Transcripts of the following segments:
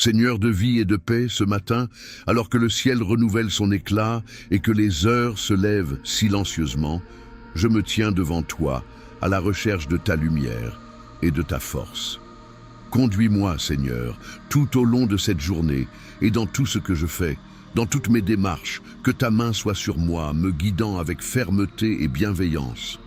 Seigneur de vie et de paix, ce matin, alors que le ciel renouvelle son éclat et que les heures se lèvent silencieusement, je me tiens devant toi, à la recherche de ta lumière et de ta force. Conduis-moi, Seigneur, tout au long de cette journée et dans tout ce que je fais, dans toutes mes démarches, que ta main soit sur moi, me guidant avec fermeté et bienveillance.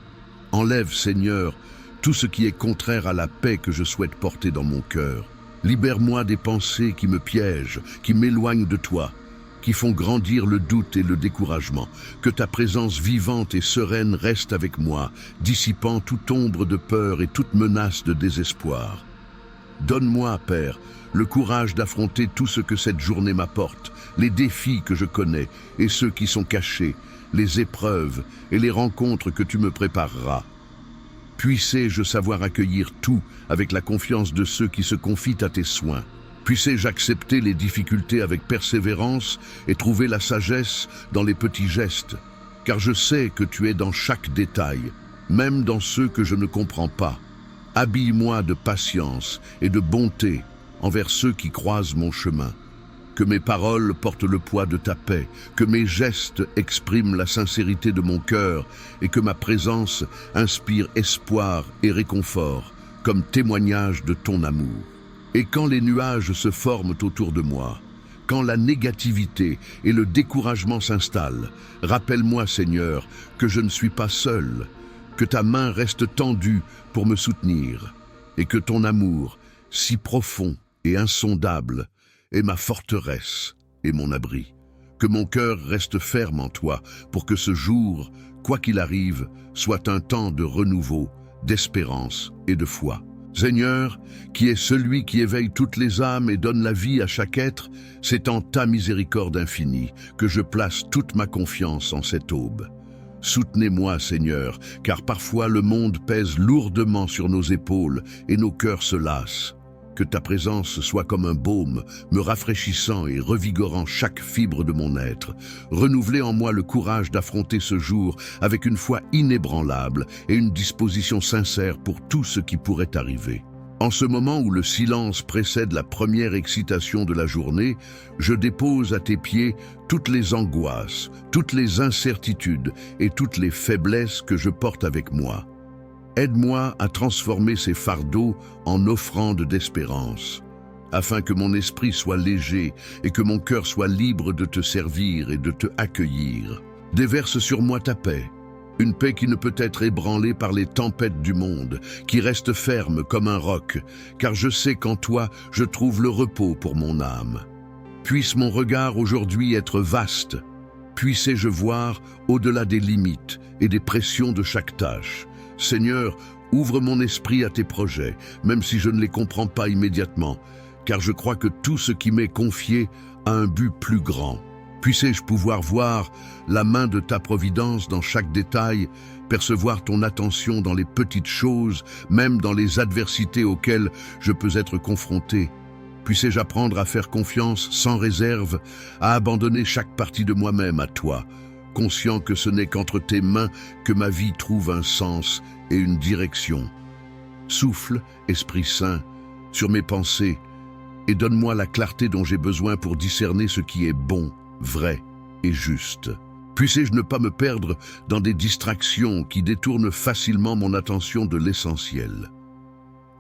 Enlève, Seigneur, tout ce qui est contraire à la paix que je souhaite porter dans mon cœur. Libère-moi des pensées qui me piègent, qui m'éloignent de toi, qui font grandir le doute et le découragement. Que ta présence vivante et sereine reste avec moi, dissipant toute ombre de peur et toute menace de désespoir. Donne-moi, Père, le courage d'affronter tout ce que cette journée m'apporte, les défis que je connais et ceux qui sont cachés, les épreuves et les rencontres que tu me prépareras. Puissé-je savoir accueillir tout avec la confiance de ceux qui se confient à tes soins. Puissé-je accepter les difficultés avec persévérance et trouver la sagesse dans les petits gestes, car je sais que tu es dans chaque détail, même dans ceux que je ne comprends pas. Habille-moi de patience et de bonté envers ceux qui croisent mon chemin. Que mes paroles portent le poids de ta paix, que mes gestes expriment la sincérité de mon cœur et que ma présence inspire espoir et réconfort comme témoignage de ton amour. Et quand les nuages se forment autour de moi, quand la négativité et le découragement s'installent, rappelle-moi, Seigneur, que je ne suis pas seul, que ta main reste tendue pour me soutenir et que ton amour, si profond et insondable, est ma forteresse et mon abri. Que mon cœur reste ferme en toi pour que ce jour, quoi qu'il arrive, soit un temps de renouveau, d'espérance et de foi. Seigneur, qui est celui qui éveille toutes les âmes et donne la vie à chaque être, c'est en ta miséricorde infinie que je place toute ma confiance en cette aube. Soutenez-moi, Seigneur, car parfois le monde pèse lourdement sur nos épaules et nos cœurs se lassent. Que ta présence soit comme un baume, me rafraîchissant et revigorant chaque fibre de mon être. Renouvelez en moi le courage d'affronter ce jour avec une foi inébranlable et une disposition sincère pour tout ce qui pourrait arriver. En ce moment où le silence précède la première excitation de la journée, je dépose à tes pieds toutes les angoisses, toutes les incertitudes et toutes les faiblesses que je porte avec moi. Aide-moi à transformer ces fardeaux en offrandes d'espérance, afin que mon esprit soit léger et que mon cœur soit libre de te servir et de te accueillir. Déverse sur moi ta paix, une paix qui ne peut être ébranlée par les tempêtes du monde, qui reste ferme comme un roc, car je sais qu'en toi je trouve le repos pour mon âme. Puisse mon regard aujourd'hui être vaste, puissé-je voir au-delà des limites et des pressions de chaque tâche. Seigneur, ouvre mon esprit à tes projets, même si je ne les comprends pas immédiatement, car je crois que tout ce qui m'est confié a un but plus grand. Puissé-je pouvoir voir la main de ta providence dans chaque détail, percevoir ton attention dans les petites choses, même dans les adversités auxquelles je peux être confronté. Puissé-je apprendre à faire confiance sans réserve, à abandonner chaque partie de moi-même à toi, conscient que ce n'est qu'entre tes mains que ma vie trouve un sens et une direction. Souffle, Esprit Saint, sur mes pensées et donne-moi la clarté dont j'ai besoin pour discerner ce qui est bon, vrai et juste. Puissé-je ne pas me perdre dans des distractions qui détournent facilement mon attention de l'essentiel.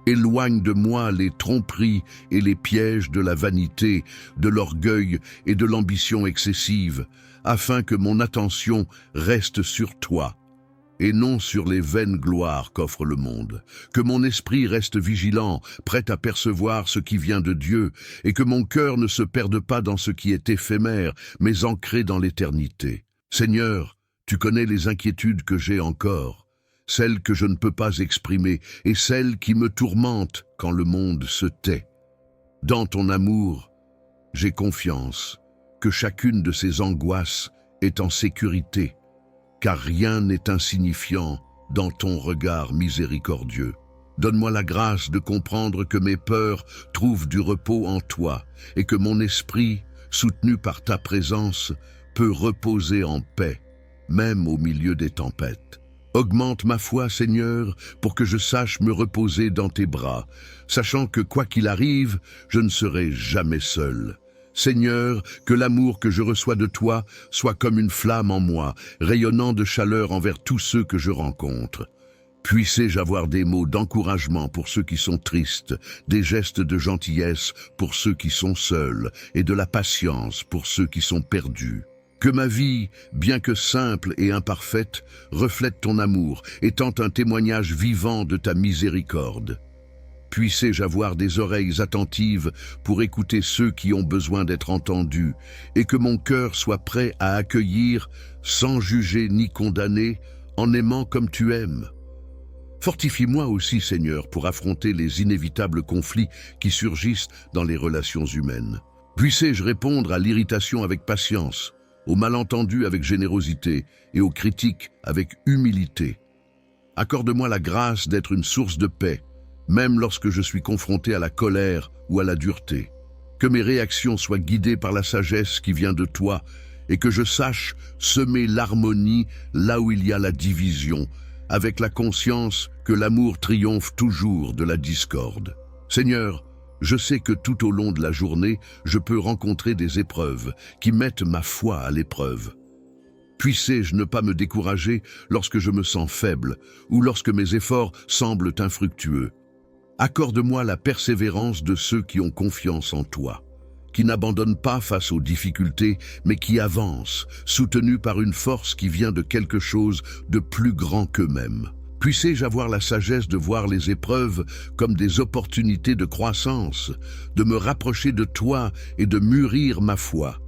Éloigne de moi les tromperies et les pièges de la vanité, de l'orgueil et de l'ambition excessive, afin que mon attention reste sur toi, et non sur les vaines gloires qu'offre le monde. Que mon esprit reste vigilant, prêt à percevoir ce qui vient de Dieu, et que mon cœur ne se perde pas dans ce qui est éphémère, mais ancré dans l'éternité. Seigneur, tu connais les inquiétudes que j'ai encore, celles que je ne peux pas exprimer, et celles qui me tourmentent quand le monde se tait. Dans ton amour, j'ai confiance que chacune de ces angoisses est en sécurité, car rien n'est insignifiant dans ton regard miséricordieux. Donne-moi la grâce de comprendre que mes peurs trouvent du repos en toi et que mon esprit, soutenu par ta présence, peut reposer en paix, même au milieu des tempêtes. Augmente ma foi, Seigneur, pour que je sache me reposer dans tes bras, sachant que quoi qu'il arrive, je ne serai jamais seul. Seigneur, que l'amour que je reçois de toi soit comme une flamme en moi, rayonnant de chaleur envers tous ceux que je rencontre. Puissé-je avoir des mots d'encouragement pour ceux qui sont tristes, des gestes de gentillesse pour ceux qui sont seuls, et de la patience pour ceux qui sont perdus. Que ma vie, bien que simple et imparfaite, reflète ton amour, étant un témoignage vivant de ta miséricorde. Puissé-je avoir des oreilles attentives pour écouter ceux qui ont besoin d'être entendus, et que mon cœur soit prêt à accueillir, sans juger ni condamner, en aimant comme tu aimes. Fortifie-moi aussi, Seigneur, pour affronter les inévitables conflits qui surgissent dans les relations humaines. Puissé-je répondre à l'irritation avec patience, aux malentendus avec générosité et aux critiques avec humilité. Accorde-moi la grâce d'être une source de paix, même lorsque je suis confronté à la colère ou à la dureté. Que mes réactions soient guidées par la sagesse qui vient de toi et que je sache semer l'harmonie là où il y a la division, avec la conscience que l'amour triomphe toujours de la discorde. Seigneur, je sais que tout au long de la journée, je peux rencontrer des épreuves qui mettent ma foi à l'épreuve. Puissé-je ne pas me décourager lorsque je me sens faible ou lorsque mes efforts semblent infructueux. Accorde-moi la persévérance de ceux qui ont confiance en toi, qui n'abandonnent pas face aux difficultés, mais qui avancent, soutenus par une force qui vient de quelque chose de plus grand qu'eux-mêmes. Puissé-je avoir la sagesse de voir les épreuves comme des opportunités de croissance, de me rapprocher de toi et de mûrir ma foi.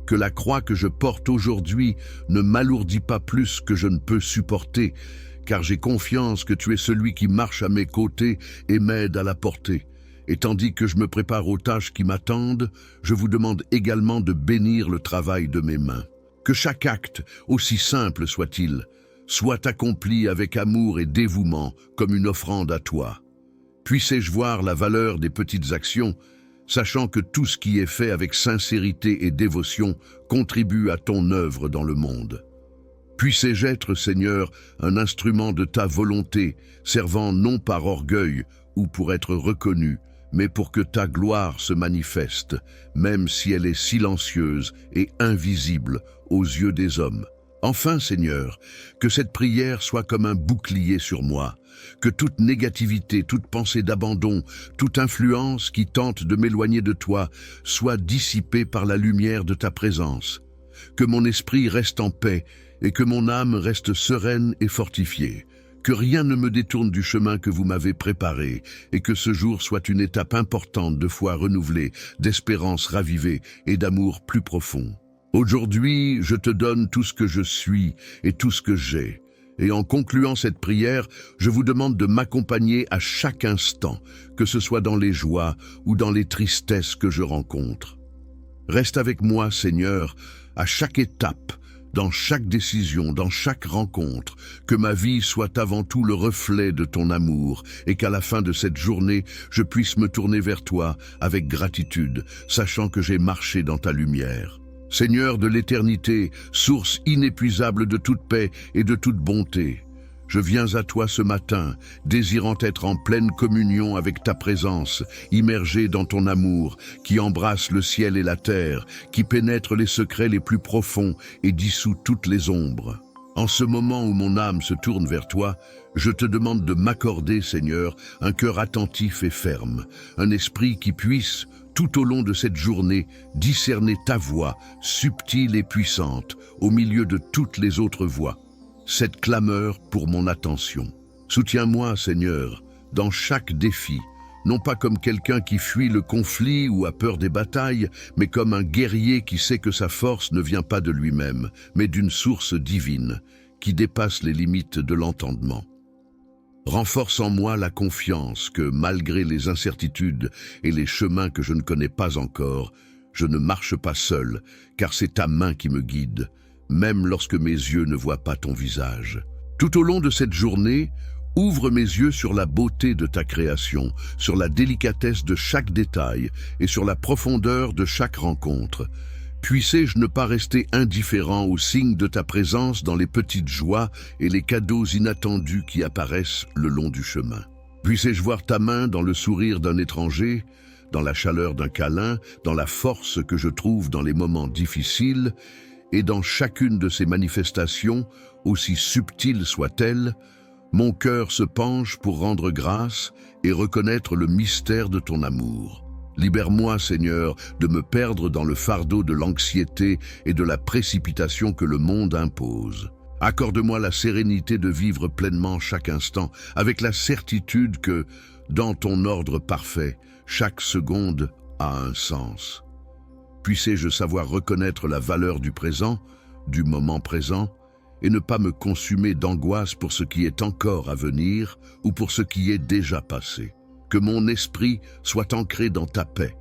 Que la croix que je porte aujourd'hui ne m'alourdit pas plus que je ne peux supporter, car j'ai confiance que tu es celui qui marche à mes côtés et m'aide à la porter. Et tandis que je me prépare aux tâches qui m'attendent, je vous demande également de bénir le travail de mes mains. Que chaque acte, aussi simple soit-il, soit accompli avec amour et dévouement comme une offrande à toi. Puissé-je voir la valeur des petites actions, sachant que tout ce qui est fait avec sincérité et dévotion contribue à ton œuvre dans le monde. Puissé-je être, Seigneur, un instrument de ta volonté, servant non par orgueil ou pour être reconnu, mais pour que ta gloire se manifeste, même si elle est silencieuse et invisible aux yeux des hommes. Enfin, Seigneur, que cette prière soit comme un bouclier sur moi, que toute négativité, toute pensée d'abandon, toute influence qui tente de m'éloigner de toi soit dissipée par la lumière de ta présence, que mon esprit reste en paix et que mon âme reste sereine et fortifiée, que rien ne me détourne du chemin que vous m'avez préparé et que ce jour soit une étape importante de foi renouvelée, d'espérance ravivée et d'amour plus profond. Aujourd'hui, je te donne tout ce que je suis et tout ce que j'ai. Et en concluant cette prière, je vous demande de m'accompagner à chaque instant, que ce soit dans les joies ou dans les tristesses que je rencontre. Reste avec moi, Seigneur, à chaque étape, dans chaque décision, dans chaque rencontre, que ma vie soit avant tout le reflet de ton amour et qu'à la fin de cette journée, je puisse me tourner vers toi avec gratitude, sachant que j'ai marché dans ta lumière. Seigneur de l'éternité, source inépuisable de toute paix et de toute bonté, je viens à toi ce matin, désirant être en pleine communion avec ta présence, immergé dans ton amour, qui embrasse le ciel et la terre, qui pénètre les secrets les plus profonds et dissout toutes les ombres. En ce moment où mon âme se tourne vers toi, je te demande de m'accorder, Seigneur, un cœur attentif et ferme, un esprit qui puisse, tout au long de cette journée, discerner ta voix, subtile et puissante, au milieu de toutes les autres voix. Cette clameur pour mon attention. Soutiens-moi, Seigneur, dans chaque défi, non pas comme quelqu'un qui fuit le conflit ou a peur des batailles, mais comme un guerrier qui sait que sa force ne vient pas de lui-même, mais d'une source divine, qui dépasse les limites de l'entendement. Renforce en moi la confiance que, malgré les incertitudes et les chemins que je ne connais pas encore, je ne marche pas seul, car c'est ta main qui me guide, même lorsque mes yeux ne voient pas ton visage. Tout au long de cette journée, ouvre mes yeux sur la beauté de ta création, sur la délicatesse de chaque détail et sur la profondeur de chaque rencontre. Puissé-je ne pas rester indifférent aux signes de ta présence dans les petites joies et les cadeaux inattendus qui apparaissent le long du chemin. Puissé-je voir ta main dans le sourire d'un étranger, dans la chaleur d'un câlin, dans la force que je trouve dans les moments difficiles, et dans chacune de ces manifestations, aussi subtiles soient-elles, mon cœur se penche pour rendre grâce et reconnaître le mystère de ton amour. Libère-moi, Seigneur, de me perdre dans le fardeau de l'anxiété et de la précipitation que le monde impose. Accorde-moi la sérénité de vivre pleinement chaque instant, avec la certitude que, dans ton ordre parfait, chaque seconde a un sens. Puissé-je savoir reconnaître la valeur du présent, du moment présent, et ne pas me consumer d'angoisse pour ce qui est encore à venir ou pour ce qui est déjà passé. Que mon esprit soit ancré dans ta paix,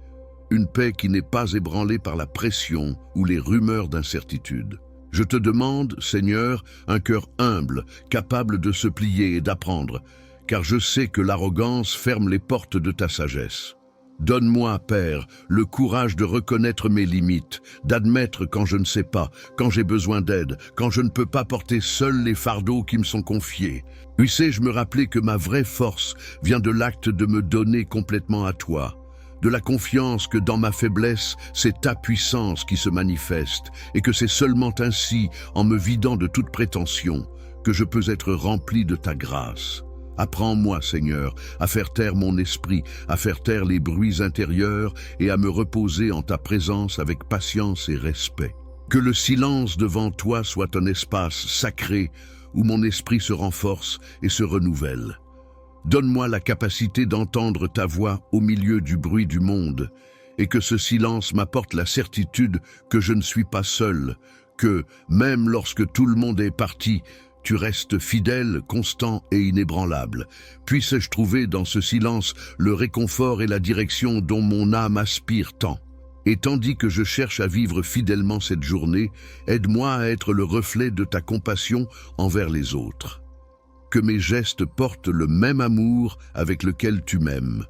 une paix qui n'est pas ébranlée par la pression ou les rumeurs d'incertitude. Je te demande, Seigneur, un cœur humble, capable de se plier et d'apprendre, car je sais que l'arrogance ferme les portes de ta sagesse. Donne-moi, Père, le courage de reconnaître mes limites, d'admettre quand je ne sais pas, quand j'ai besoin d'aide, quand je ne peux pas porter seul les fardeaux qui me sont confiés. Puissé-je me rappeler que ma vraie force vient de l'acte de me donner complètement à toi, de la confiance que dans ma faiblesse, c'est ta puissance qui se manifeste, et que c'est seulement ainsi, en me vidant de toute prétention, que je peux être rempli de ta grâce. Apprends-moi, Seigneur, à faire taire mon esprit, à faire taire les bruits intérieurs et à me reposer en ta présence avec patience et respect. Que le silence devant toi soit un espace sacré où mon esprit se renforce et se renouvelle. Donne-moi la capacité d'entendre ta voix au milieu du bruit du monde et que ce silence m'apporte la certitude que je ne suis pas seul, que, même lorsque tout le monde est parti, tu restes fidèle, constant et inébranlable. Puisse-je trouver dans ce silence le réconfort et la direction dont mon âme aspire tant. Et tandis que je cherche à vivre fidèlement cette journée, aide-moi à être le reflet de ta compassion envers les autres. Que mes gestes portent le même amour avec lequel tu m'aimes.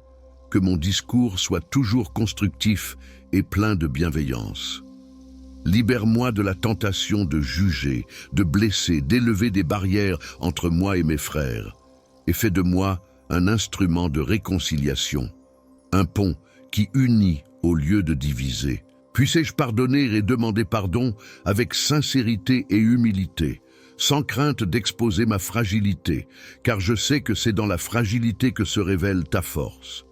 Que mon discours soit toujours constructif et plein de bienveillance. Libère-moi de la tentation de juger, de blesser, d'élever des barrières entre moi et mes frères, et fais de moi un instrument de réconciliation, un pont qui unit au lieu de diviser. Puissé-je pardonner et demander pardon avec sincérité et humilité, sans crainte d'exposer ma fragilité, car je sais que c'est dans la fragilité que se révèle ta force.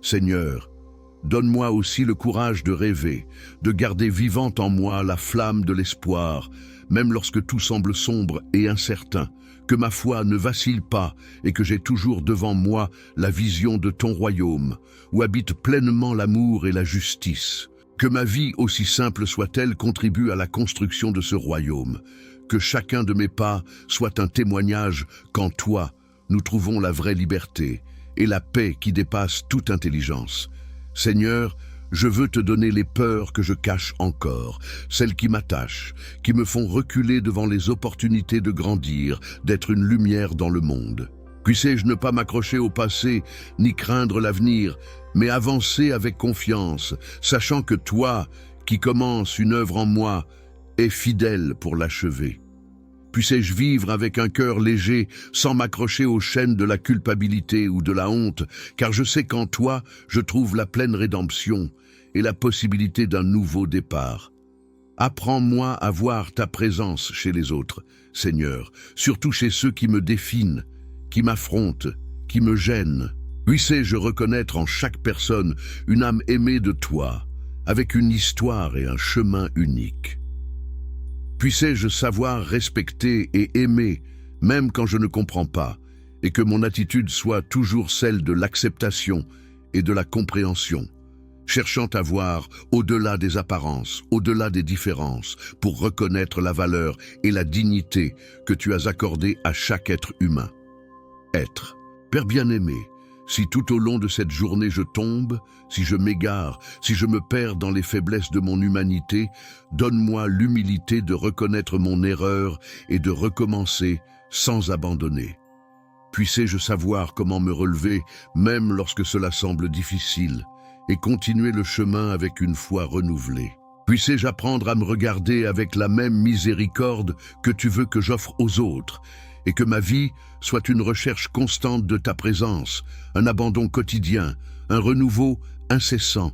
Seigneur, donne-moi aussi le courage de rêver, de garder vivante en moi la flamme de l'espoir, même lorsque tout semble sombre et incertain, que ma foi ne vacille pas et que j'ai toujours devant moi la vision de ton royaume, où habitent pleinement l'amour et la justice. Que ma vie, aussi simple soit-elle, contribue à la construction de ce royaume. Que chacun de mes pas soit un témoignage qu'en toi, nous trouvons la vraie liberté et la paix qui dépasse toute intelligence. Seigneur, je veux te donner les peurs que je cache encore, celles qui m'attachent, qui me font reculer devant les opportunités de grandir, d'être une lumière dans le monde. Puissé-je ne pas m'accrocher au passé, ni craindre l'avenir, mais avancer avec confiance, sachant que toi, qui commences une œuvre en moi, es fidèle pour l'achever. Puissé-je vivre avec un cœur léger, sans m'accrocher aux chaînes de la culpabilité ou de la honte, car je sais qu'en toi, je trouve la pleine rédemption et la possibilité d'un nouveau départ. Apprends-moi à voir ta présence chez les autres, Seigneur, surtout chez ceux qui me définent, qui m'affrontent, qui me gênent. Puissé-je reconnaître en chaque personne une âme aimée de toi, avec une histoire et un chemin unique. Puissé-je savoir respecter et aimer, même quand je ne comprends pas, et que mon attitude soit toujours celle de l'acceptation et de la compréhension, cherchant à voir au-delà des apparences, au-delà des différences, pour reconnaître la valeur et la dignité que tu as accordée à chaque être humain. Être, Père bien-aimé, si tout au long de cette journée je tombe, si je m'égare, si je me perds dans les faiblesses de mon humanité, donne-moi l'humilité de reconnaître mon erreur et de recommencer sans abandonner. Puissé-je savoir comment me relever, même lorsque cela semble difficile, et continuer le chemin avec une foi renouvelée. Puissé-je apprendre à me regarder avec la même miséricorde que tu veux que j'offre aux autres, et que ma vie soit une recherche constante de ta présence, un abandon quotidien, un renouveau incessant.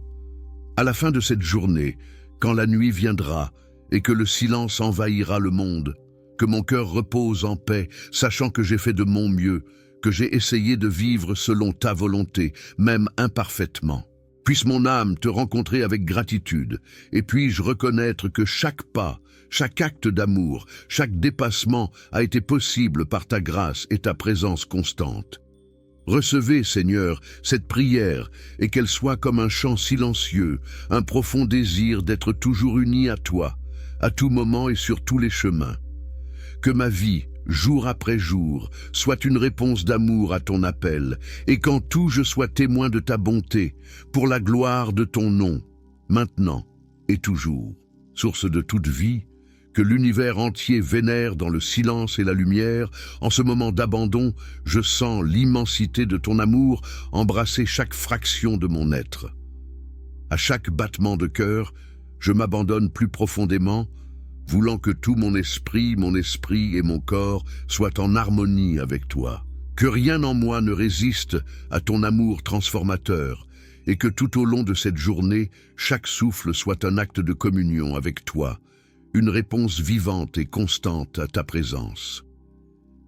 À la fin de cette journée, quand la nuit viendra et que le silence envahira le monde, que mon cœur repose en paix, sachant que j'ai fait de mon mieux, que j'ai essayé de vivre selon ta volonté, même imparfaitement. Puisse mon âme te rencontrer avec gratitude, et puis-je reconnaître que chaque pas, chaque acte d'amour, chaque dépassement a été possible par ta grâce et ta présence constante. Recevez, Seigneur, cette prière, et qu'elle soit comme un chant silencieux, un profond désir d'être toujours uni à toi, à tout moment et sur tous les chemins. Que ma vie, jour après jour, soit une réponse d'amour à ton appel, et qu'en tout je sois témoin de ta bonté, pour la gloire de ton nom, maintenant et toujours. Source de toute vie, que l'univers entier vénère dans le silence et la lumière, en ce moment d'abandon, je sens l'immensité de ton amour embrasser chaque fraction de mon être. À chaque battement de cœur, je m'abandonne plus profondément, voulant que tout mon esprit et mon corps soient en harmonie avec toi. Que rien en moi ne résiste à ton amour transformateur, et que tout au long de cette journée, chaque souffle soit un acte de communion avec toi, une réponse vivante et constante à ta présence.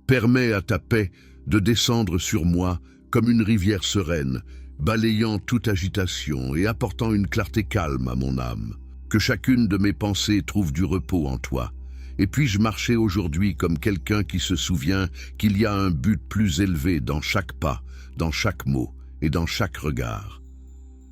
Permets à ta paix de descendre sur moi comme une rivière sereine, balayant toute agitation et apportant une clarté calme à mon âme. Que chacune de mes pensées trouve du repos en toi. Et puis-je marcher aujourd'hui comme quelqu'un qui se souvient qu'il y a un but plus élevé dans chaque pas, dans chaque mot et dans chaque regard.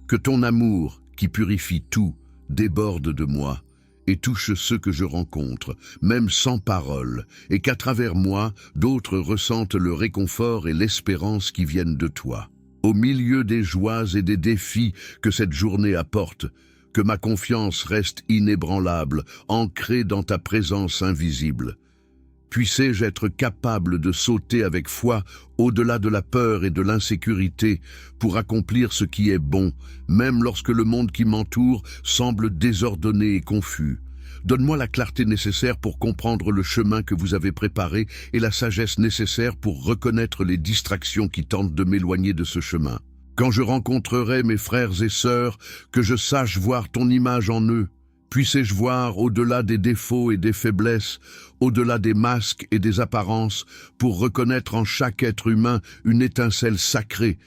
Que ton amour, qui purifie tout, déborde de moi et touche ceux que je rencontre, même sans parole, et qu'à travers moi, d'autres ressentent le réconfort et l'espérance qui viennent de toi. Au milieu des joies et des défis que cette journée apporte, que ma confiance reste inébranlable, ancrée dans ta présence invisible. Puissé-je être capable de sauter avec foi au-delà de la peur et de l'insécurité pour accomplir ce qui est bon, même lorsque le monde qui m'entoure semble désordonné et confus. Donne-moi la clarté nécessaire pour comprendre le chemin que vous avez préparé et la sagesse nécessaire pour reconnaître les distractions qui tentent de m'éloigner de ce chemin. Quand je rencontrerai mes frères et sœurs, que je sache voir ton image en eux. Puissé-je voir au-delà des défauts et des faiblesses, au-delà des masques et des apparences, pour reconnaître en chaque être humain une étincelle sacrée,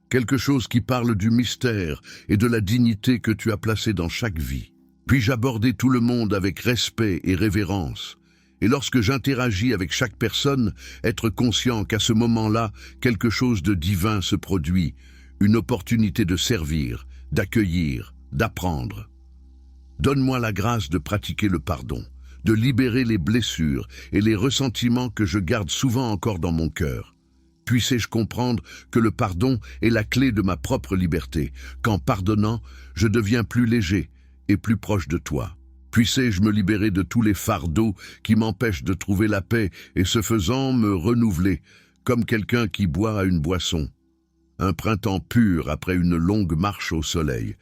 quelque chose qui parle du mystère et de la dignité que tu as placée dans chaque vie. Puis-je aborder tout le monde avec respect et révérence, et lorsque j'interagis avec chaque personne, être conscient qu'à ce moment-là, quelque chose de divin se produit, une opportunité de servir, d'accueillir, d'apprendre. Donne-moi la grâce de pratiquer le pardon, de libérer les blessures et les ressentiments que je garde souvent encore dans mon cœur. Puissé-je comprendre que le pardon est la clé de ma propre liberté, qu'en pardonnant, je deviens plus léger et plus proche de toi. Puissé-je me libérer de tous les fardeaux qui m'empêchent de trouver la paix et ce faisant me renouveler, comme quelqu'un qui boit à une boisson. Un printemps pur après une longue marche au soleil.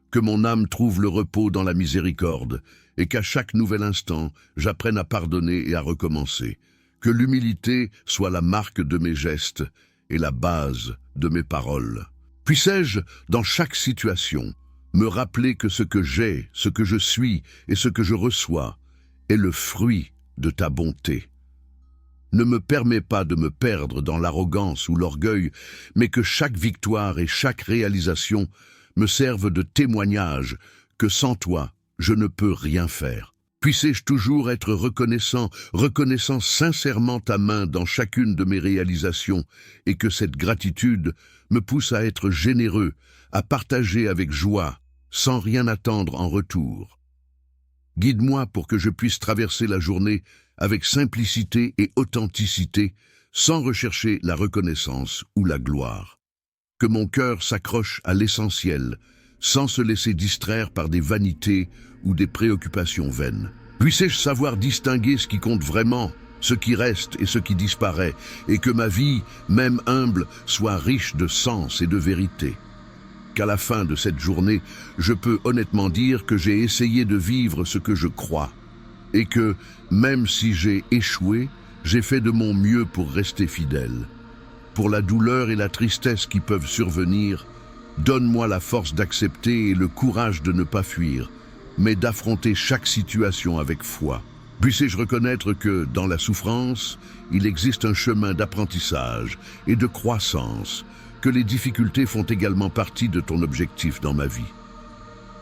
Que mon âme trouve le repos dans la miséricorde, et qu'à chaque nouvel instant, j'apprenne à pardonner et à recommencer. Que l'humilité soit la marque de mes gestes et la base de mes paroles. Puissé-je, dans chaque situation, me rappeler que ce que j'ai, ce que je suis et ce que je reçois est le fruit de ta bonté. Ne me permets pas de me perdre dans l'arrogance ou l'orgueil, mais que chaque victoire et chaque réalisation me servent de témoignage que sans toi, je ne peux rien faire. Puissé-je toujours être reconnaissant sincèrement ta main dans chacune de mes réalisations, et que cette gratitude me pousse à être généreux, à partager avec joie, sans rien attendre en retour. Guide-moi pour que je puisse traverser la journée avec simplicité et authenticité, sans rechercher la reconnaissance ou la gloire. Que mon cœur s'accroche à l'essentiel, sans se laisser distraire par des vanités ou des préoccupations vaines. Puissé-je savoir distinguer ce qui compte vraiment, ce qui reste et ce qui disparaît, et que ma vie, même humble, soit riche de sens et de vérité. qu'à la fin de cette journée, je peux honnêtement dire que j'ai essayé de vivre ce que je crois, et que, même si j'ai échoué, j'ai fait de mon mieux pour rester fidèle. Pour la douleur et la tristesse qui peuvent survenir, donne-moi la force d'accepter et le courage de ne pas fuir, mais d'affronter chaque situation avec foi. Puissé-je reconnaître que, dans la souffrance, il existe un chemin d'apprentissage et de croissance, que les difficultés font également partie de ton objectif dans ma vie.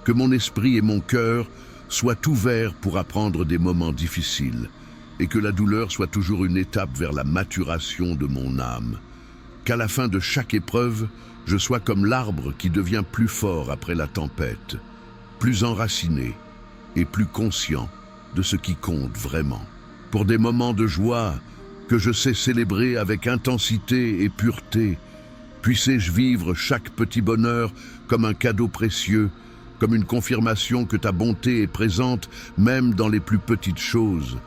Que mon esprit et mon cœur soient ouverts pour apprendre des moments difficiles, et que la douleur soit toujours une étape vers la maturation de mon âme. Qu'à la fin de chaque épreuve, je sois comme l'arbre qui devient plus fort après la tempête, plus enraciné et plus conscient de ce qui compte vraiment. Pour des moments de joie que je sais célébrer avec intensité et pureté, puissé-je vivre chaque petit bonheur comme un cadeau précieux, comme une confirmation que ta bonté est présente même dans les plus petites choses.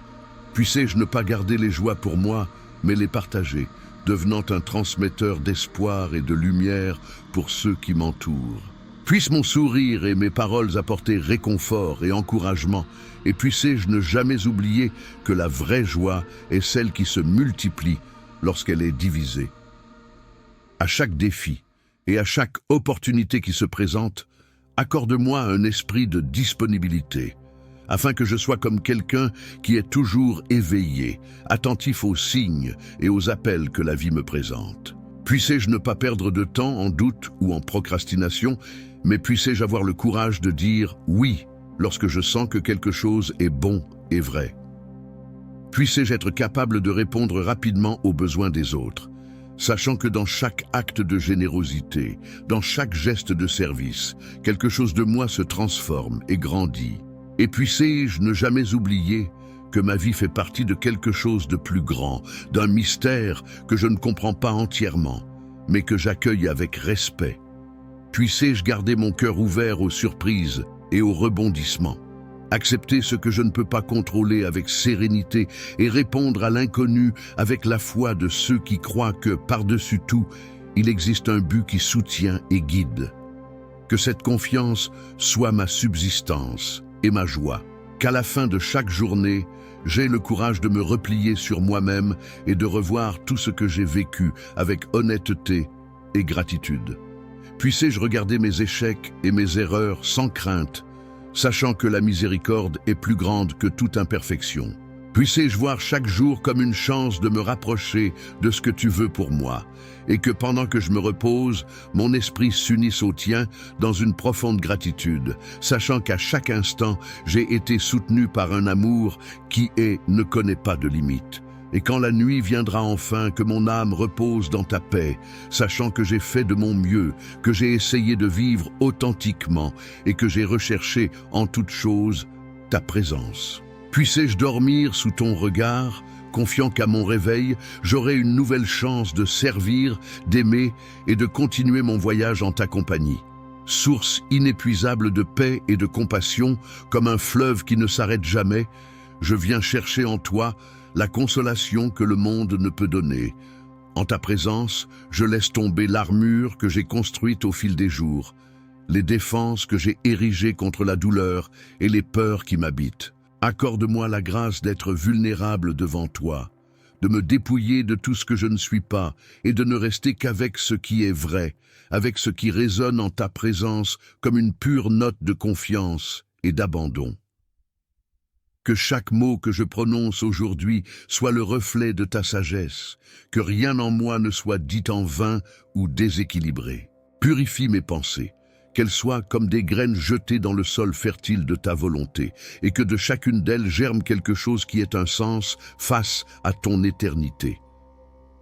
Puissé-je ne pas garder les joies pour moi, mais les partager, devenant un transmetteur d'espoir et de lumière pour ceux qui m'entourent. Puisse mon sourire et mes paroles apporter réconfort et encouragement, et puissé-je ne jamais oublier que la vraie joie est celle qui se multiplie lorsqu'elle est divisée. À chaque défi et à chaque opportunité qui se présente, accorde-moi un esprit de disponibilité, afin que je sois comme quelqu'un qui est toujours éveillé, attentif aux signes et aux appels que la vie me présente. Puissé-je ne pas perdre de temps en doute ou en procrastination, mais puissé-je avoir le courage de dire oui lorsque je sens que quelque chose est bon et vrai. Puissé-je être capable de répondre rapidement aux besoins des autres, sachant que dans chaque acte de générosité, dans chaque geste de service, quelque chose de moi se transforme et grandit. Et puissé-je ne jamais oublier que ma vie fait partie de quelque chose de plus grand, d'un mystère que je ne comprends pas entièrement, mais que j'accueille avec respect. Puissé-je garder mon cœur ouvert aux surprises et aux rebondissements, accepter ce que je ne peux pas contrôler avec sérénité et répondre à l'inconnu avec la foi de ceux qui croient que, par-dessus tout, il existe un but qui soutient et guide. Que cette confiance soit ma subsistance et ma joie, qu'à la fin de chaque journée, j'ai le courage de me replier sur moi-même et de revoir tout ce que j'ai vécu avec honnêteté et gratitude. Puissé-je regarder mes échecs et mes erreurs sans crainte, sachant que la miséricorde est plus grande que toute imperfection. Puissé-je voir chaque jour comme une chance de me rapprocher de ce que tu veux pour moi, et que pendant que je me repose, mon esprit s'unisse au tien dans une profonde gratitude, sachant qu'à chaque instant, j'ai été soutenu par un amour qui ne connaît pas de limite. Et quand la nuit viendra enfin, que mon âme repose dans ta paix, sachant que j'ai fait de mon mieux, que j'ai essayé de vivre authentiquement et que j'ai recherché en toute chose ta présence. Puissé-je dormir sous ton regard, confiant qu'à mon réveil, j'aurai une nouvelle chance de servir, d'aimer et de continuer mon voyage en ta compagnie. Source inépuisable de paix et de compassion, comme un fleuve qui ne s'arrête jamais, je viens chercher en toi la consolation que le monde ne peut donner. En ta présence, je laisse tomber l'armure que j'ai construite au fil des jours, les défenses que j'ai érigées contre la douleur et les peurs qui m'habitent. Accorde-moi la grâce d'être vulnérable devant toi, de me dépouiller de tout ce que je ne suis pas et de ne rester qu'avec ce qui est vrai, avec ce qui résonne en ta présence comme une pure note de confiance et d'abandon. Que chaque mot que je prononce aujourd'hui soit le reflet de ta sagesse, que rien en moi ne soit dit en vain ou déséquilibré. Purifie mes pensées, qu'elles soient comme des graines jetées dans le sol fertile de ta volonté, et que de chacune d'elles germe quelque chose qui ait un sens face à ton éternité.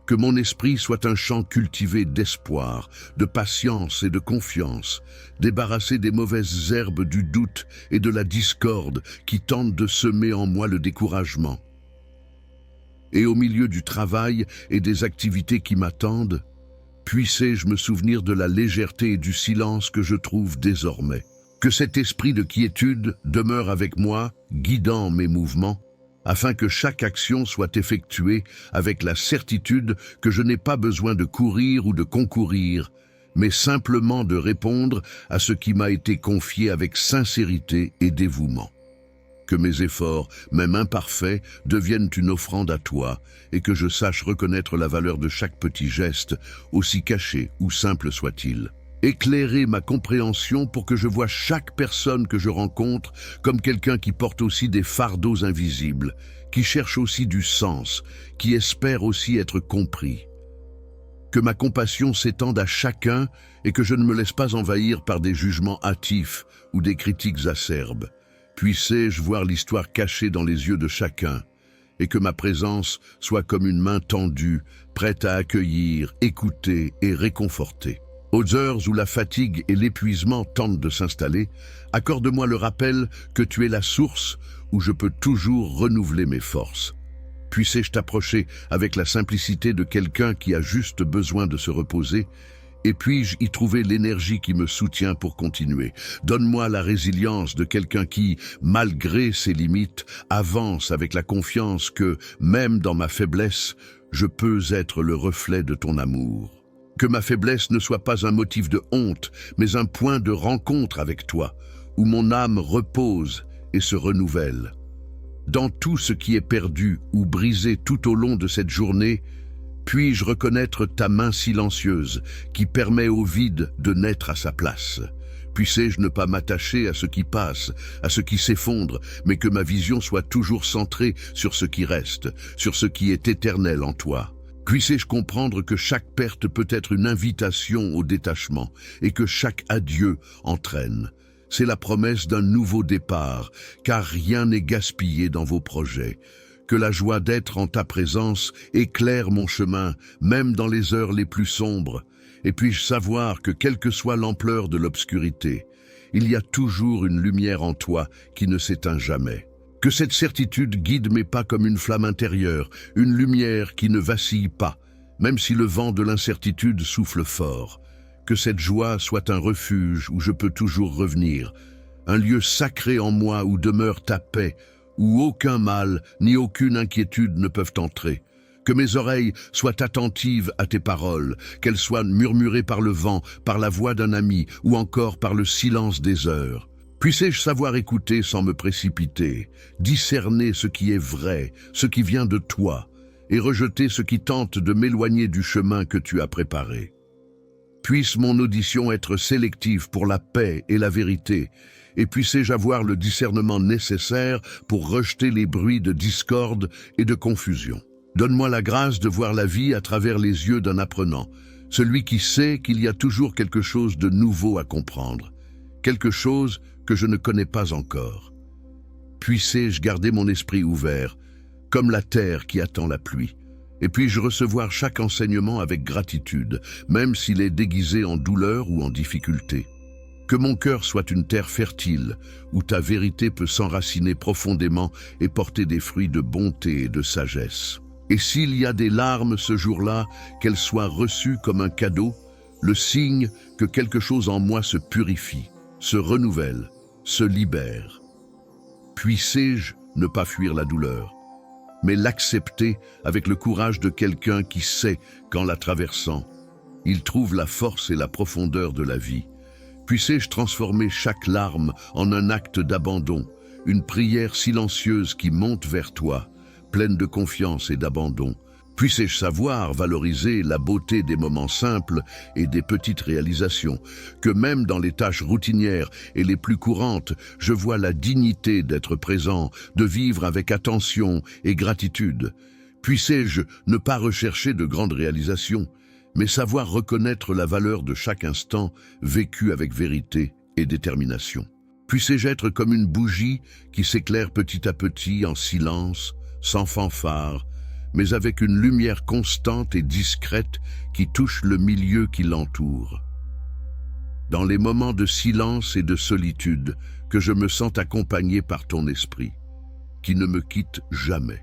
Que mon esprit soit un champ cultivé d'espoir, de patience et de confiance, débarrassé des mauvaises herbes du doute et de la discorde qui tentent de semer en moi le découragement. Et au milieu du travail et des activités qui m'attendent, puissé-je me souvenir de la légèreté et du silence que je trouve désormais. Que cet esprit de quiétude demeure avec moi, guidant mes mouvements, afin que chaque action soit effectuée avec la certitude que je n'ai pas besoin de courir ou de concourir, mais simplement de répondre à ce qui m'a été confié avec sincérité et dévouement. Que mes efforts, même imparfaits, deviennent une offrande à toi et que je sache reconnaître la valeur de chaque petit geste, aussi caché ou simple soit-il. Éclairer ma compréhension pour que je voie chaque personne que je rencontre comme quelqu'un qui porte aussi des fardeaux invisibles, qui cherche aussi du sens, qui espère aussi être compris. Que ma compassion s'étende à chacun et que je ne me laisse pas envahir par des jugements hâtifs ou des critiques acerbes. Puissé-je voir l'histoire cachée dans les yeux de chacun et que ma présence soit comme une main tendue, prête à accueillir, écouter et réconforter. Aux heures où la fatigue et l'épuisement tentent de s'installer, accorde-moi le rappel que tu es la source où je peux toujours renouveler mes forces. Puissé-je t'approcher avec la simplicité de quelqu'un qui a juste besoin de se reposer, et puis-je y trouver l'énergie qui me soutient pour continuer. Donne-moi la résilience de quelqu'un qui, malgré ses limites, avance avec la confiance que, même dans ma faiblesse, je peux être le reflet de ton amour. Que ma faiblesse ne soit pas un motif de honte, mais un point de rencontre avec toi, où mon âme repose et se renouvelle. Dans tout ce qui est perdu ou brisé tout au long de cette journée, puis-je reconnaître ta main silencieuse qui permet au vide de naître à sa place. Puissé-je ne pas m'attacher à ce qui passe, à ce qui s'effondre, mais que ma vision soit toujours centrée sur ce qui reste, sur ce qui est éternel en toi. Puissé-je comprendre que chaque perte peut être une invitation au détachement et que chaque adieu entraîne. C'est la promesse d'un nouveau départ, car rien n'est gaspillé dans vos projets. Que la joie d'être en ta présence éclaire mon chemin, même dans les heures les plus sombres. Et puis-je savoir que quelle que soit l'ampleur de l'obscurité, il y a toujours une lumière en toi qui ne s'éteint jamais. Que cette certitude guide mes pas comme une flamme intérieure, une lumière qui ne vacille pas, même si le vent de l'incertitude souffle fort. Que cette joie soit un refuge où je peux toujours revenir, un lieu sacré en moi où demeure ta paix, où aucun mal ni aucune inquiétude ne peuvent entrer. Que mes oreilles soient attentives à tes paroles, qu'elles soient murmurées par le vent, par la voix d'un ami ou encore par le silence des heures. Puissé-je savoir écouter sans me précipiter, discerner ce qui est vrai, ce qui vient de toi, et rejeter ce qui tente de m'éloigner du chemin que tu as préparé. Puisse mon audition être sélective pour la paix et la vérité, et puissé-je avoir le discernement nécessaire pour rejeter les bruits de discorde et de confusion. Donne-moi la grâce de voir la vie à travers les yeux d'un apprenant, celui qui sait qu'il y a toujours quelque chose de nouveau à comprendre, quelque chose que je ne connais pas encore. Puissé-je garder mon esprit ouvert, comme la terre qui attend la pluie, et puis-je recevoir chaque enseignement avec gratitude, même s'il est déguisé en douleur ou en difficulté. Que mon cœur soit une terre fertile, où ta vérité peut s'enraciner profondément et porter des fruits de bonté et de sagesse. Et s'il y a des larmes ce jour-là, qu'elles soient reçues comme un cadeau, le signe que quelque chose en moi se purifie, se renouvelle, se libère. Puissé-je ne pas fuir la douleur, mais l'accepter avec le courage de quelqu'un qui sait qu'en la traversant, il trouve la force et la profondeur de la vie. Puissé-je transformer chaque larme en un acte d'abandon, une prière silencieuse qui monte vers toi, pleine de confiance et d'abandon. Puissé-je savoir valoriser la beauté des moments simples et des petites réalisations, que même dans les tâches routinières et les plus courantes, je vois la dignité d'être présent, de vivre avec attention et gratitude. Puissé-je ne pas rechercher de grandes réalisations, mais savoir reconnaître la valeur de chaque instant vécu avec vérité et détermination. Puissé-je être comme une bougie qui s'éclaire petit à petit en silence, sans fanfare, mais avec une lumière constante et discrète qui touche le milieu qui l'entoure. Dans les moments de silence et de solitude, que je me sente accompagné par ton esprit, qui ne me quitte jamais.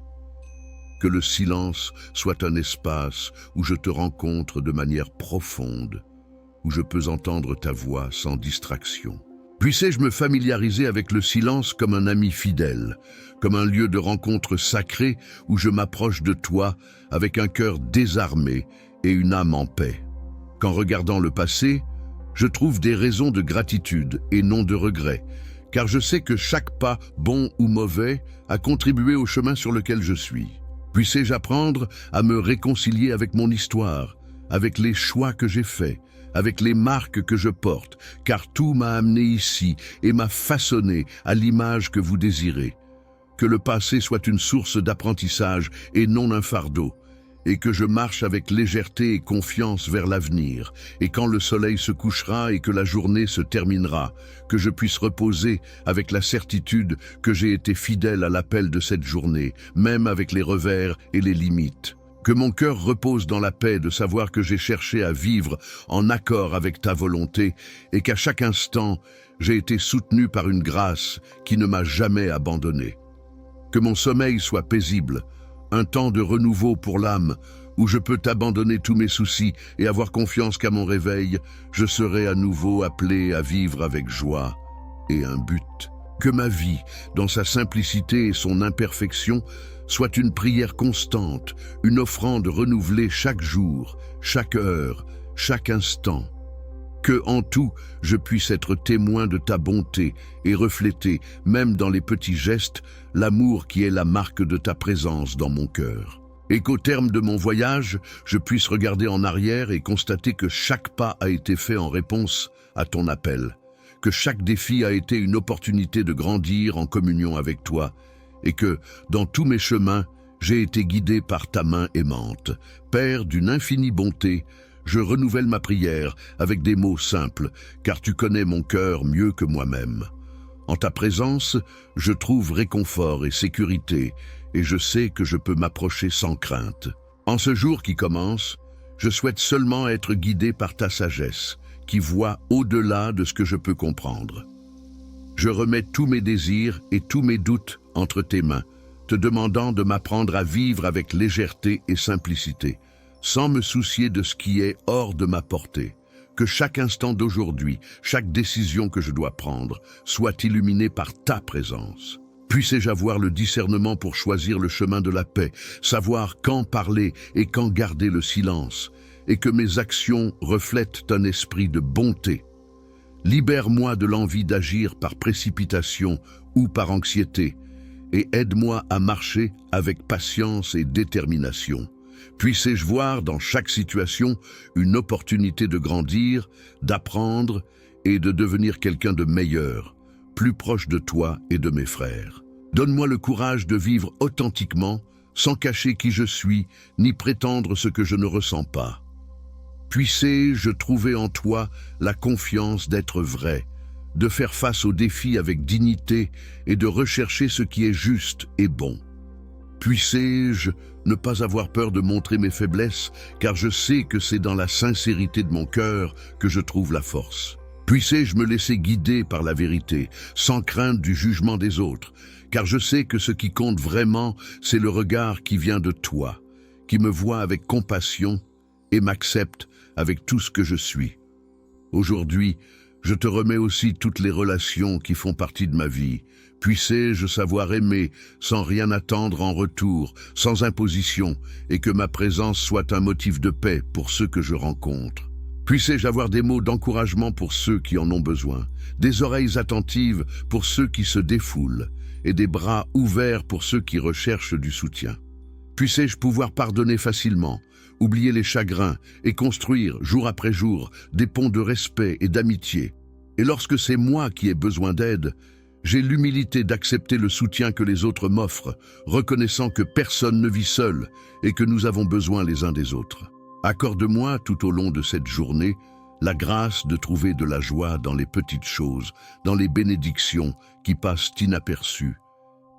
Que le silence soit un espace où je te rencontre de manière profonde, où je peux entendre ta voix sans distraction. Puissé-je me familiariser avec le silence comme un ami fidèle, comme un lieu de rencontre sacré où je m'approche de toi avec un cœur désarmé et une âme en paix. qu'en regardant le passé, je trouve des raisons de gratitude et non de regret, car je sais que chaque pas, bon ou mauvais, a contribué au chemin sur lequel je suis. Puissé-je apprendre à me réconcilier avec mon histoire, avec les choix que j'ai faits, avec les marques que je porte, car tout m'a amené ici et m'a façonné à l'image que vous désirez. Que le passé soit une source d'apprentissage et non un fardeau, et que je marche avec légèreté et confiance vers l'avenir, et quand le soleil se couchera et que la journée se terminera, que je puisse reposer avec la certitude que j'ai été fidèle à l'appel de cette journée, même avec les revers et les limites. Que mon cœur repose dans la paix de savoir que j'ai cherché à vivre en accord avec ta volonté et qu'à chaque instant, j'ai été soutenu par une grâce qui ne m'a jamais abandonné. Que mon sommeil soit paisible, un temps de renouveau pour l'âme, où je peux abandonner tous mes soucis et avoir confiance qu'à mon réveil, je serai à nouveau appelé à vivre avec joie et un but. Que ma vie, dans sa simplicité et son imperfection, soit une prière constante, une offrande renouvelée chaque jour, chaque heure, chaque instant. Que, en tout, je puisse être témoin de ta bonté et refléter, même dans les petits gestes, l'amour qui est la marque de ta présence dans mon cœur. Et qu'au terme de mon voyage, je puisse regarder en arrière et constater que chaque pas a été fait en réponse à ton appel, que chaque défi a été une opportunité de grandir en communion avec toi, et que, dans tous mes chemins, j'ai été guidé par ta main aimante. Père d'une infinie bonté, je renouvelle ma prière avec des mots simples, car tu connais mon cœur mieux que moi-même. En ta présence, je trouve réconfort et sécurité, et je sais que je peux m'approcher sans crainte. En ce jour qui commence, je souhaite seulement être guidé par ta sagesse, qui voit au-delà de ce que je peux comprendre. Je remets tous mes désirs et tous mes doutes entre tes mains, te demandant de m'apprendre à vivre avec légèreté et simplicité, sans me soucier de ce qui est hors de ma portée. Que chaque instant d'aujourd'hui, chaque décision que je dois prendre, soit illuminée par ta présence. Puissé-je avoir le discernement pour choisir le chemin de la paix, savoir quand parler et quand garder le silence, et que mes actions reflètent un esprit de bonté. Libère-moi de l'envie d'agir par précipitation ou par anxiété, et aide-moi à marcher avec patience et détermination. Puissé-je voir dans chaque situation une opportunité de grandir, d'apprendre et de devenir quelqu'un de meilleur, plus proche de toi et de mes frères. Donne-moi le courage de vivre authentiquement, sans cacher qui je suis, ni prétendre ce que je ne ressens pas. Puissé-je trouver en toi la confiance d'être vrai, de faire face aux défis avec dignité et de rechercher ce qui est juste et bon. Puissé-je ne pas avoir peur de montrer mes faiblesses, car je sais que c'est dans la sincérité de mon cœur que je trouve la force. Puissé-je me laisser guider par la vérité, sans crainte du jugement des autres, car je sais que ce qui compte vraiment, c'est le regard qui vient de toi, qui me voit avec compassion et m'accepte avec tout ce que je suis. Aujourd'hui, je te remets aussi toutes les relations qui font partie de ma vie. Puissé-je savoir aimer sans rien attendre en retour, sans imposition, et que ma présence soit un motif de paix pour ceux que je rencontre. Puissé-je avoir des mots d'encouragement pour ceux qui en ont besoin, des oreilles attentives pour ceux qui se défoulent, et des bras ouverts pour ceux qui recherchent du soutien. Puissé-je pouvoir pardonner facilement, oublier les chagrins et construire, jour après jour, des ponts de respect et d'amitié. Et lorsque c'est moi qui ai besoin d'aide, j'ai l'humilité d'accepter le soutien que les autres m'offrent, reconnaissant que personne ne vit seul et que nous avons besoin les uns des autres. Accorde-moi tout au long de cette journée la grâce de trouver de la joie dans les petites choses, dans les bénédictions qui passent inaperçues.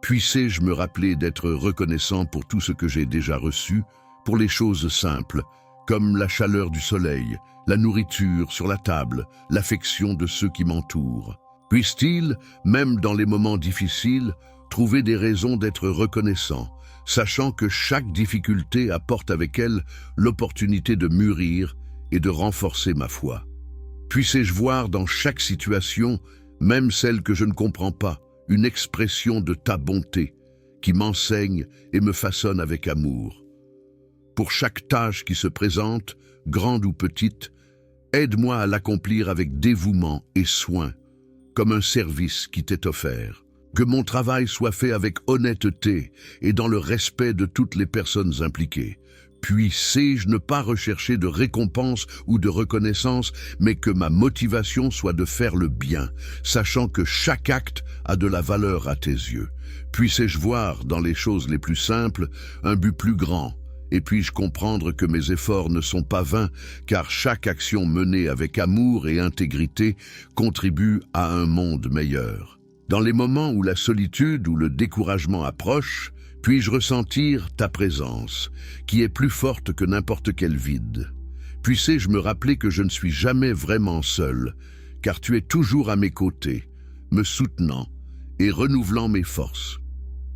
Puissé-je me rappeler d'être reconnaissant pour tout ce que j'ai déjà reçu, pour les choses simples, comme la chaleur du soleil, la nourriture sur la table, l'affection de ceux qui m'entourent. Puisse-t-il, même dans les moments difficiles, trouver des raisons d'être reconnaissant, sachant que chaque difficulté apporte avec elle l'opportunité de mûrir et de renforcer ma foi. Puissé-je voir dans chaque situation, même celle que je ne comprends pas, une expression de ta bonté qui m'enseigne et me façonne avec amour. Pour chaque tâche qui se présente, grande ou petite, Aide-moi à l'accomplir avec dévouement et soin, comme un service qui t'est offert. Que mon travail soit fait avec honnêteté et dans le respect de toutes les personnes impliquées. Puis sais-je ne pas rechercher de récompense ou de reconnaissance, mais que ma motivation soit de faire le bien, sachant que chaque acte a de la valeur à tes yeux. Puissé-je voir dans les choses les plus simples un but plus grand, et puis-je comprendre que mes efforts ne sont pas vains, car chaque action menée avec amour et intégrité contribue à un monde meilleur. Dans les moments où la solitude ou le découragement approchent, puis-je ressentir ta présence, qui est plus forte que n'importe quel vide. Puissé-je me rappeler que je ne suis jamais vraiment seul, car tu es toujours à mes côtés, me soutenant et renouvelant mes forces.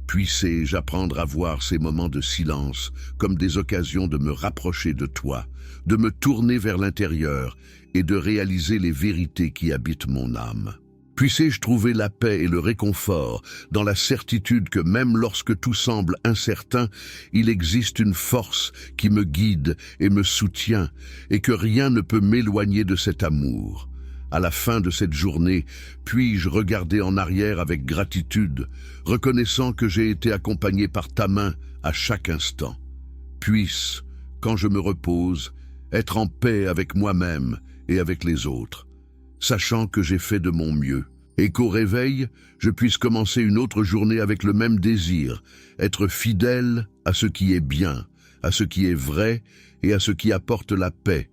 Puissé-je apprendre à voir ces moments de silence comme des occasions de me rapprocher de toi, de me tourner vers l'intérieur et de réaliser les vérités qui habitent mon âme. Puissé-je trouver la paix et le réconfort dans la certitude que même lorsque tout semble incertain, il existe une force qui me guide et me soutient et que rien ne peut m'éloigner de cet amour. À la fin de cette journée, puis-je regarder en arrière avec gratitude, reconnaissant que j'ai été accompagné par ta main à chaque instant. Puisse, quand je me repose, être en paix avec moi-même et avec les autres, sachant que j'ai fait de mon mieux, et qu'au réveil, je puisse commencer une autre journée avec le même désir, être fidèle à ce qui est bien, à ce qui est vrai et à ce qui apporte la paix.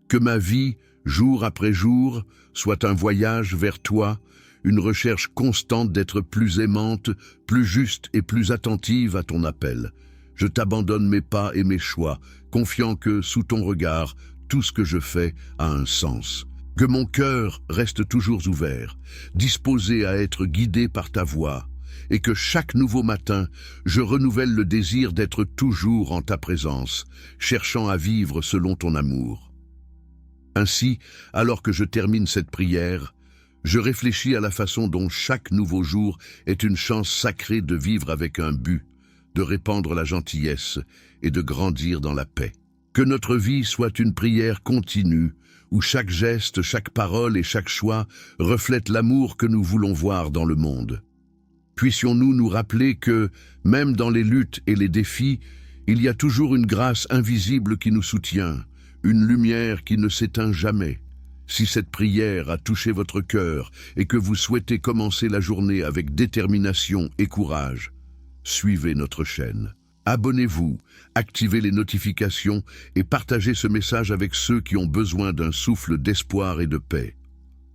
Que ma vie, jour après jour, soit un voyage vers toi, une recherche constante d'être plus aimante, plus juste et plus attentive à ton appel. Je t'abandonne mes pas et mes choix, confiant que, sous ton regard, tout ce que je fais a un sens. Que mon cœur reste toujours ouvert, disposé à être guidé par ta voix, et que chaque nouveau matin, je renouvelle le désir d'être toujours en ta présence, cherchant à vivre selon ton amour. Ainsi, alors que je termine cette prière, je réfléchis à la façon dont chaque nouveau jour est une chance sacrée de vivre avec un but, de répandre la gentillesse et de grandir dans la paix. Que notre vie soit une prière continue, où chaque geste, chaque parole et chaque choix reflètent l'amour que nous voulons voir dans le monde. Puissions-nous nous rappeler que, même dans les luttes et les défis, il y a toujours une grâce invisible qui nous soutient, une lumière qui ne s'éteint jamais. Si cette prière a touché votre cœur et que vous souhaitez commencer la journée avec détermination et courage, suivez notre chaîne. Abonnez-vous, activez les notifications et partagez ce message avec ceux qui ont besoin d'un souffle d'espoir et de paix.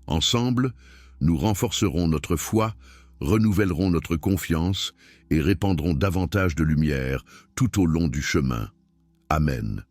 Ensemble, nous renforcerons notre foi, renouvellerons notre confiance et répandrons davantage de lumière tout au long du chemin. Amen.